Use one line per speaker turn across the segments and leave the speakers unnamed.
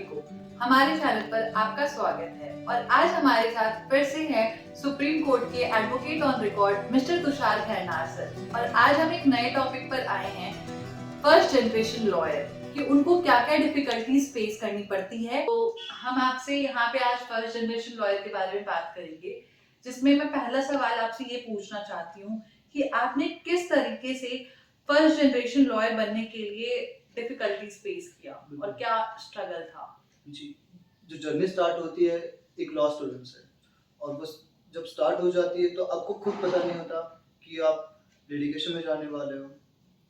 वालेकुम। हमारे चैनल पर आपका स्वागत है और आज हमारे साथ फिर से हैं सुप्रीम कोर्ट के advocate on record mister Tushar Khairnar sir. और आज हम एक नए टॉपिक पर आए हैं, फर्स्ट जनरेशन लॉयर, कि उनको क्या क्या डिफिकल्टीज फेस करनी पड़ती है। तो हम आपसे यहाँ पे आज फर्स्ट जनरेशन लॉयर के बारे में बात करेंगे, जिसमें मैं पहला सवाल आपसे ये पूछना चाहती हूँ कि आपने किस तरीके से फर्स्ट जनरेशन लॉयर बनने के लिए डिफिकल्टीज फेस किया और क्या स्ट्रगल था।
जी, जो जर्नी स्टार्ट होती है एक लॉ स्टूडेंट से, और बस जब स्टार्ट हो जाती है तो आपको खुद पता नहीं होता कि आप लिटिगेशन में जाने वाले हो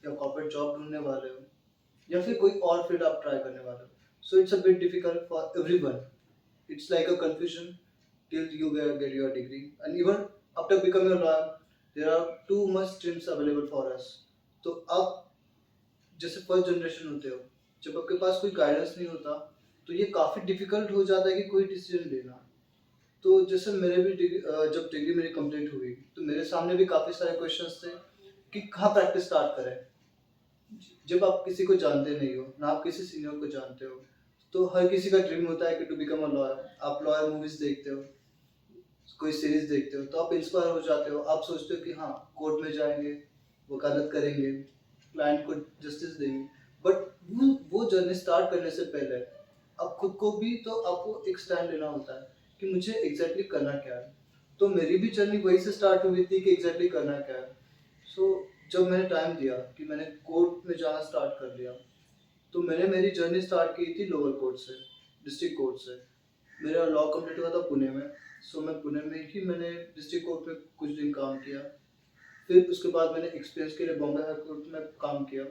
या कॉर्पोरेट जॉब ढूंढने वाले हो या फिर कोई और फील्ड आप ट्राई करने वाले हो. So it's a bit difficult for everyone. It's like a confusion till you get your degree, and even after becoming a lawyer there are too much streams available for us. तो आप जैसे first generation होते हो, जब आपके पास कोई guidance नहीं होता तो ये काफ़ी डिफिकल्ट हो जाता है कि कोई डिसीजन लेना. तो जैसे मेरे भी जब डिग्री मेरी कंप्लीट हुई तो मेरे सामने भी काफ़ी सारे क्वेश्चंस थे कि कहाँ प्रैक्टिस स्टार्ट करें. जब आप किसी को जानते नहीं हो ना, आप किसी सीनियर को जानते हो, तो हर किसी का ड्रीम होता है कि टू बिकम अ लॉयर. आप लॉयर मूवीज देखते हो, कोई सीरीज देखते हो तो आप इंस्पायर हो जाते हो. आप सोचते हो कि हाँ, कोर्ट में जाएंगे, वकालत करेंगे, क्लाइंट को जस्टिस देंगे. बट वो जर्नी स्टार्ट करने से पहले आप खुद को भी तो आपको एक स्टैंड लेना होता है कि मुझे एग्जैक्टली करना क्या है. तो मेरी भी जर्नी वही से स्टार्ट हुई थी कि एग्जैक्टली करना क्या है. सो जब मैंने टाइम दिया कि मैंने कोर्ट में जाना स्टार्ट कर लिया, तो मैंने मेरी जर्नी स्टार्ट की थी लोअर कोर्ट से, डिस्ट्रिक्ट कोर्ट से. मेरा लॉ कंप्लीट हुआ था पुणे में. सो मैं पुणे में ही मैंने डिस्ट्रिक्ट कोर्ट में कुछ दिन काम किया. फिर उसके बाद मैंने एक्सपीरियंस के लिए बॉम्बे हाई कोर्ट में काम किया.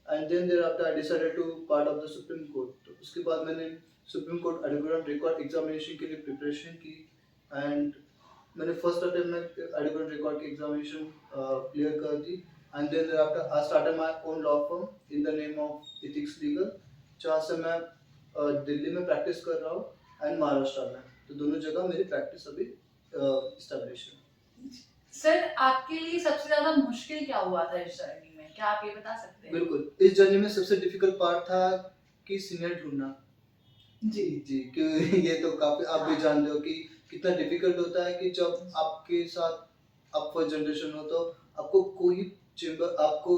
And then thereafter I decided to part of the Supreme Court. तो उसके बाद मैंने Supreme Court advocate record examination के लिए प्रिपरेशन की. एंड मैंने फर्स्ट अटेम्प्ट में एडवोकेट रिकॉर्ड की एग्जामिनेशन क्लियर कर दी. And then thereafter I started my own law firm in the name of Ethics Legal, जहाँ से मैं दिल्ली में प्रैक्टिस कर रहा हूँ एंड महाराष्ट्र में. तो दोनों जगह मेरी प्रैक्टिस अभी इस्टेब्लिश है.
सर, आपके लिए सबसे ज्यादा मुश्किल क्या हुआ था इस जर्नी में, क्या आप ये बता सकते हैं?
बिल्कुल, इस जर्नी में सबसे डिफिकल्ट पार्ट था कि सीनियर ढूंढना.
जी
जी, क्यों ये तो काफी आप भी जानते हो कि कितना डिफिकल्ट होता है कि जब आपके साथ आप फर्स्ट जनरेशन हो तो आपको कोई चेंबर, आपको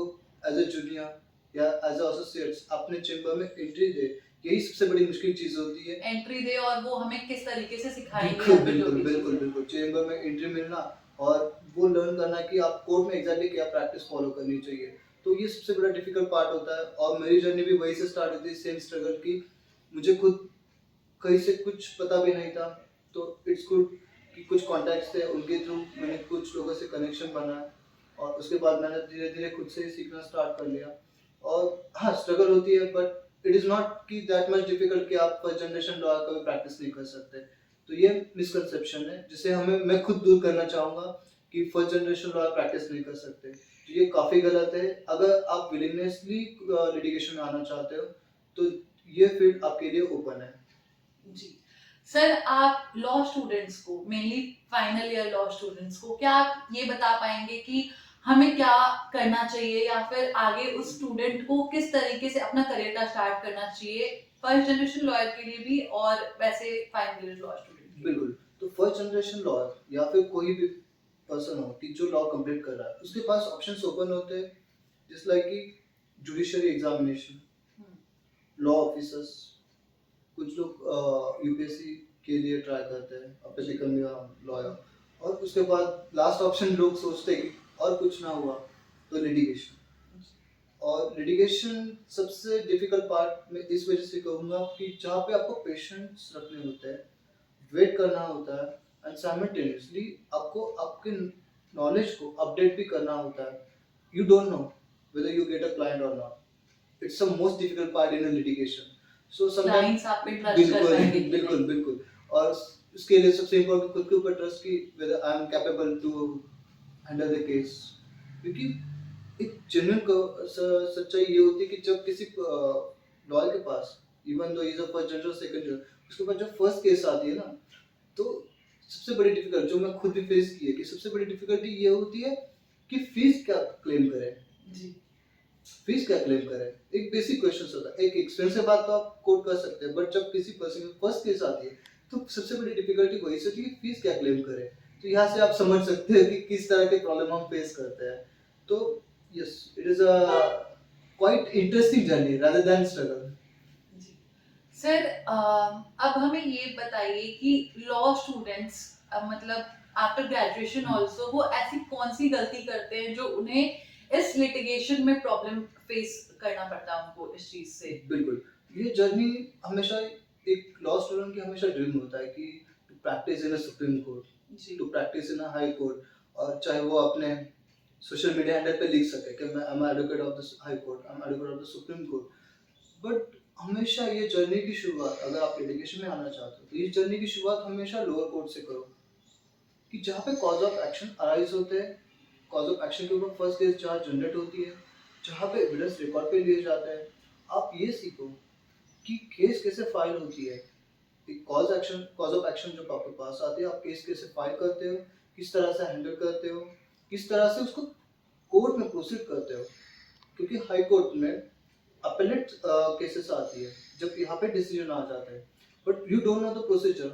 एज ए जूनियर या एज ए एसोसिएट्स अपने चेंबर में एंट्री दे, यही सबसे बड़ी मुश्किल चीज होती है.
एंट्री दे और वो हमें किस तरीके से सिखाएंगे
बिल्कुल
या फिर जो
बिल्कुल
भी
बिल्कुल
चीजें।
बिल्कुल चेंबर में एंट्री मिलना और वो लर्न करना कि आप कोर्ट में एग्जैक्टली क्या प्रैक्टिस फॉलो करनी चाहिए. तो ये सबसे बड़ा डिफिकल्ट पार्ट होता है. और मेरी जर्नी भी वही से स्टार्ट हुई थी, सेम स्ट्रगल की. मुझे खुद कहीं से कुछ पता भी नहीं था. तो इट्स गुड कि कुछ कॉन्टैक्ट्स थे, उनके थ्रू मैंने कुछ लोगों से कनेक्शन बनाया और उसके बाद मैंने धीरे धीरे खुद से ही सीखना स्टार्ट कर लिया. और हाँ, स्ट्रगल होती है बट इट इज़ नॉट कि दैट मच डिफिकल्ट कि आप फर्स्ट जनरेशन लॉयर कभी प्रैक्टिस नहीं कर सकते. तो ये मिसकंसेप्शन है जिसे मैं खुद दूर करना चाहूँगा कि फर्स्ट जनरेशन लॉयर प्रैक्टिस नहीं कर सकते. तो ये काफ़ी गलत है. अगर आप विलिंगनेसली लिटिगेशन में आना चाहते हो तो ये फील्ड आपके लिए ओपन है.
जी सर, आप लॉ स्टूडेंट्स को, mainly final year law students को, क्या आप ये बता पाएंगे कि हमें क्या करना चाहिए या फिर आगे उस स्टूडेंट को किस तरीके से अपना करियर का स्टार्ट करना चाहिए, फर्स्ट जनरेशन लॉयर के लिए भी और वैसे फाइनल ईयर लॉ स्टूडेंट?
बिल्कुल. तो फर्स्ट जनरेशन लॉयर या फिर कोई भी पर्सन हो कि जो लॉ कंप्लीट कर रहा है, उसके पास ऑप्शंस ओपन होते हैं, जस्ट लाइक कि जुडिशरी एग्जामिनेशन, लॉ ऑफिसर्स. कुछ लोग यूपीएससी के लिए ट्राई करते हैं अपने बिकमिंग लॉयर. और उसके बाद लास्ट ऑप्शन लोग सोचते हैं कि और कुछ ना हुआ तो लिटिगेशन. और लिटिगेशन सबसे डिफिकल्ट पार्ट में इस वजह से कहूँगा कि जहाँ पे आपको पेशेंस रखने होते हैं, वेट करना होता है एंड साइमल्टेनियसली आपको आपके नॉलेज को अपडेट भी करना होता है. You don't know whether you get a client or not. It's the most difficult part in a litigation. So sometimes
clients आप पे ट्रस्ट कर
बिल्कुल
पाएंगे कि
बिल्कुल
नहीं?
बिल्कुल. और उसके लिए सबसे इम्पोर्टेंट खुद के ऊपर ट्रस्ट की whether I am capable to handle the case. क्योंकि एक जेन्युइन सच्चाई ये होती है कि जब किसी लॉयर के पास, even though is a first जज और सेकंड जज, उसके पास जब फर्स्ट केस आती है ना, तो सबसे बड़ी डिफिकल्ट जो मैं खुद भी फेस की है कि सबसे बड़ी डिफिकल्टी ये होती है कि फीस क्या क्लेम करें.
जी
फीस क्या क्लेम करें, एक बेसिक क्वेश्चन होता है। एक एक्सपेंसिव बात तो आप कोट कर सकते हैं, बट जब किसी पर्सन की फर्स्ट केस आती है तो सबसे बड़ी डिफिकल्टी वही से होती है कि फीस क्या क्लेम करें। तो यहाँ से आप समझ सकते हैं कि किस तरह के प्रॉब्लम हम फेस करते हैं। तो yes, it is a quite interesting journey rather than struggle.
जी। सर अब हमें ये बताइए कि लॉ स्टूडेंट्स मतलब आफ्टर ग्रेजुएशन ऑल्सो वो ऐसी कौन सी गलती करते हैं जो उन्हें इस लिटिगेशन में प्रॉब्लम फेस करना पड़ता है उनको इस चीज से।
बिल्कुल, ये जर्नी हमेशा एक लॉ स्टूडेंट की हमेशा ड्रीम होता है कि to practice in a supreme court,
जी
to practice in a high court, और चाहे वो अपने सोशल मीडिया हैंडल पे लिख सके कि मैं I am advocate of the high court, I am advocate of the Supreme court. But हमेशा ये जर्नी की शुरुआत, अगर आप लिटिगेशन में आना चाहते हो तो इस जर्नी की शुरुआत हमेशा लोअर कोर्ट से करो, कि जहाँ पे कॉज ऑफ एक्शन अराइज होते हैं, कॉज ऑफ एक्शन के ऊपर फर्स्ट केस चार्ज जनरेट होती है, जहाँ पे एविडेंस रिकॉर्ड पे लिए जाते हैं। आप ये सीखो कि केस कैसे फाइल होती है, कॉज ऑफ एक्शन जब आपके पास आती है, आप केस कैसे फाइल करते हो, किस तरह से हैंडल करते हो, किस तरह से उसको कोर्ट में प्रोसीड करते हो। क्योंकि हाई कोर्ट में अपेलेट केसेस आती है, जब यहाँ पे डिसीजन आ जाता है, but you don't know the procedure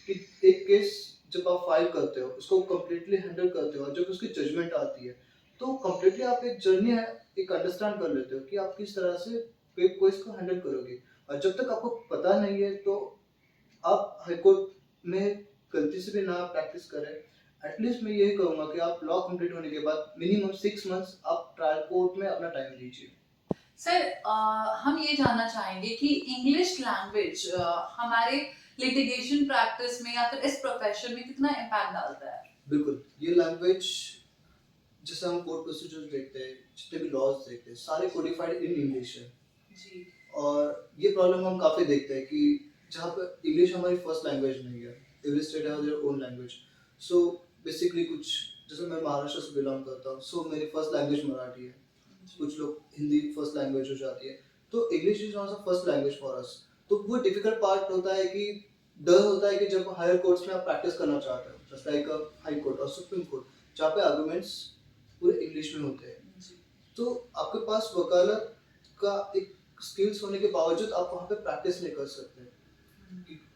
कि एक केस जब आप फाइल करते हो, उसको कम्प्लीटली हैंडल करते हो, और जब उसकी जजमेंट आती है तो कम्प्लीटली आप एक जर्नी है, एक अंडरस्टैंड कर लेते हो कि आप किस तरह से केस को हैंडल करोगे। और जब तक आपको पता नहीं है तो आप हाई कोर्ट में गलती से भी ना प्रैक्टिस करें। एटलीस्ट मैं यही कहूँगा कि आप लॉ कंप्लीट होने के बाद मिनिमम 6 मंथ्स आप ट्रायल कोर्ट में अपना टाइम दीजिए।
सर हम ये जानना चाहेंगे कि इंग्लिश लैंग्वेज हमारे लिटिगेशन प्रैक्टिस में या फिर इस प्रोफेशन में कितना इम्पैक्ट डालता है।
बिल्कुल, ये लैंग्वेज, जैसे हम कोर्ट प्रोसीजर्स देखते हैं, जितने भी लॉज देखते हैं, सारे कोडिफाइड इन इंग्लिश है।
जी
और ये प्रॉब्लम हम काफ़ी देखते हैं कि जहाँ पे इंग्लिश हमारी फर्स्ट लैंग्वेज नहीं है, every state has their own language. So basically कुछ, जैसे मैं महाराष्ट्र से बिलोंग करता हूँ, सो मेरी फर्स्ट लैंग्वेज मराठी है, कुछ लोग हिंदी फर्स्ट लैंग्वेज हो जाती है, तो English is also first language for us. तो वो डिफिकल्ट पार्ट होता है कि डर होता है कि जब हायर कोर्ट्स में आप प्रैक्टिस करना चाहते हो, जस्ट लाइक हाई कोर्ट और सुप्रीम कोर्ट, जहाँ पे आर्गुमेंट्स पूरे इंग्लिश में होते हैं,
जी
तो आपके पास वकालत का एक स्किल्स होने के बावजूद आप वहाँ पे प्रैक्टिस नहीं कर सकते,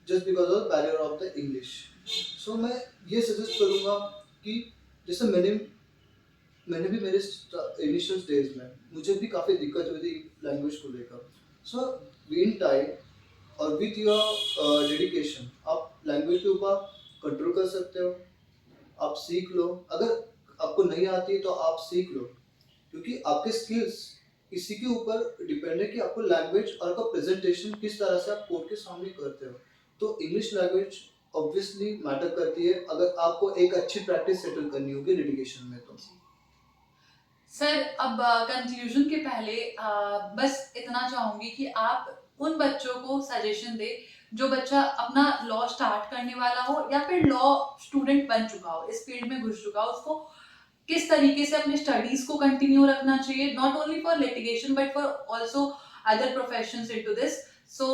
just because of barrier of the English. So मैं ये सजेस्ट करूँगा कि जैसे मैंने भी मेरे इनिशियल डेज में मुझे भी काफ़ी दिक्कत हुई थी लैंग्वेज को लेकर। सो इन टाइम और विथ योर डेडिकेशन आप लैंग्वेज के ऊपर कंट्रोल कर सकते हो, आप सीख लो। अगर आपको नहीं आती है तो आप सीख लो, क्योंकि आपके स्किल्स इसी के ऊपर डिपेंड है कि आपको लैंग्वेज और आपका प्रेजेंटेशन किस तरह से आप कोर्ट के सामने करते हो। तो इंग्लिश लैंग्वेज ऑब्वियसली मैटर करती है अगर आपको एक अच्छी प्रैक्टिस सेटल करनी होगी लिटिगेशन में तो।
सर अब कंक्लूजन के पहले बस इतना चाहूंगी कि आप उन बच्चों को सजेशन दे जो बच्चा अपना लॉ स्टार्ट करने वाला हो या फिर लॉ स्टूडेंट बन चुका हो, इस फील्ड में घुस चुका हो, उसको किस तरीके से अपने स्टडीज को कंटिन्यू रखना चाहिए, not only for litigation but for also other professions into this. So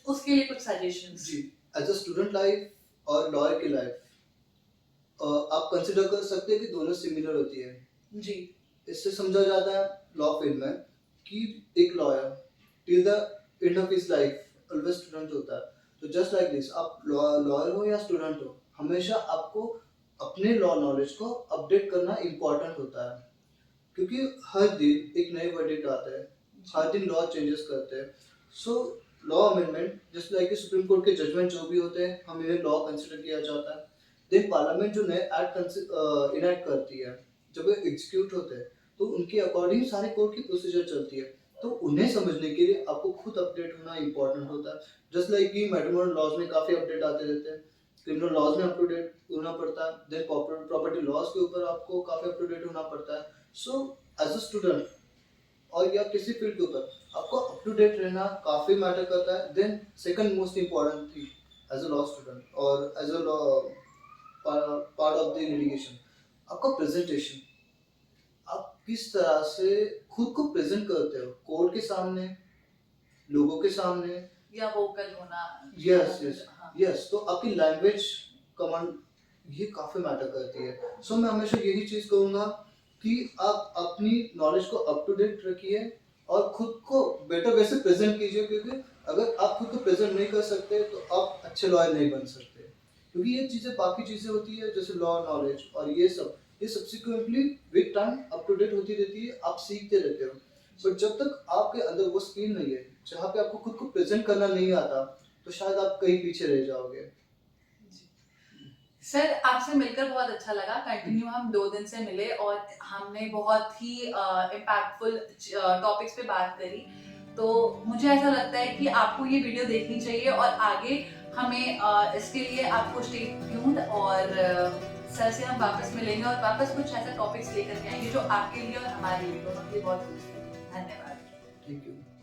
उसके लिए कुछ सजेशंस।
जी, एज अ स्टूडेंट लाइफ और लॉयर की लाइफ आप कंसिडर कर सकते हैं कि दोनों सिमिलर होती है।
जी
इससे समझा जाता है लॉ फील्ड में कि एक lawyer till the end of his life always student होता है। तो जस्ट लाइक दिस, आप लॉयर हो या स्टूडेंट हो, हमेशा आपको अपने लॉ नॉलेज को अपडेट करना इम्पोर्टेंट होता है, क्योंकि हर दिन एक नए वर्डिक्ट आते हैं, हर दिन लॉ चेंजेस करते हैं। So law amendment just like supreme court के जजमेंट जो भी होते हैं, हम इन्हें लॉ कंसिडर किया जाता है। देन पार्लियामेंट जो नए एक्ट इनैक्ट करती है, जब वो एग्जीक्यूट होते हैं तो उनके अकॉर्डिंग सारे कोर्ट की प्रोसीजर चलती है। तो उन्हें समझने के लिए आपको खुद अपडेट होना इम्पोर्टेंट होता है। जस्ट लाइक कि मैट्रिमोनियल लॉज में काफ़ी अपडेट आते रहते हैं, क्रिमिनल लॉज में अप टू डेट होना पड़ता है, देन प्रॉपर्टी लॉज के ऊपर आपको काफ़ी अप टू डेट होना पड़ता है। सो एज अ स्टूडेंट और या किसी फील्ड के ऊपर आपको अप टू डेट रहना काफ़ी मैटर करता है। Then second most important thing as a law student और as a law part of the litigation, आपका प्रेजेंटेशन, आप किस तरह से खुद को प्रेजेंट करते हो कोर्ट के सामने, लोगों के सामने।
या वोकल होना।
यस यस
हाँ
यस, तो आपकी लैंग्वेज कमांड ये काफ़ी मैटर करती है। सो मैं हमेशा यही चीज़ कहूँगा कि आप अपनी नॉलेज को अप टू डेट रखिए और खुद को बेटर वे से प्रेजेंट कीजिए, क्योंकि अगर आप खुद को प्रेजेंट नहीं कर सकते तो आप अच्छे लॉयर नहीं बन सकते। क्योंकि ये चीज़ें बाकी चीज़ें होती है जैसे लॉ नॉलेज और ये subsequently with time up to date होती रहती है, आप सीखते रहते हो। बट जब तक आपके अंदर वो स्किल नहीं है जहाँ पे आपको खुद को प्रेजेंट करना नहीं आता, तो शायद आप कहीं पीछे रह जाओगे।
सर, आपसे मिलकर बहुत अच्छा लगा। कंटिन्यू हम 2 दिन से मिले और हमने बहुत ही इम्पैक्टफुल टॉपिक्स पे बात करी। तो मुझे ऐसा लगता है कि आपको ये वीडियो देखनी चाहिए और आगे हमें इसके लिए आपको स्टे ट्यून्ड और सर से हम वापस मिलेंगे और वापस कुछ ऐसा टॉपिक्स लेकर के आएंगे जो आपके लिए और हमारे लिए दोनों के लिए बहुत यूजफुल है। धन्यवाद।
Thank you.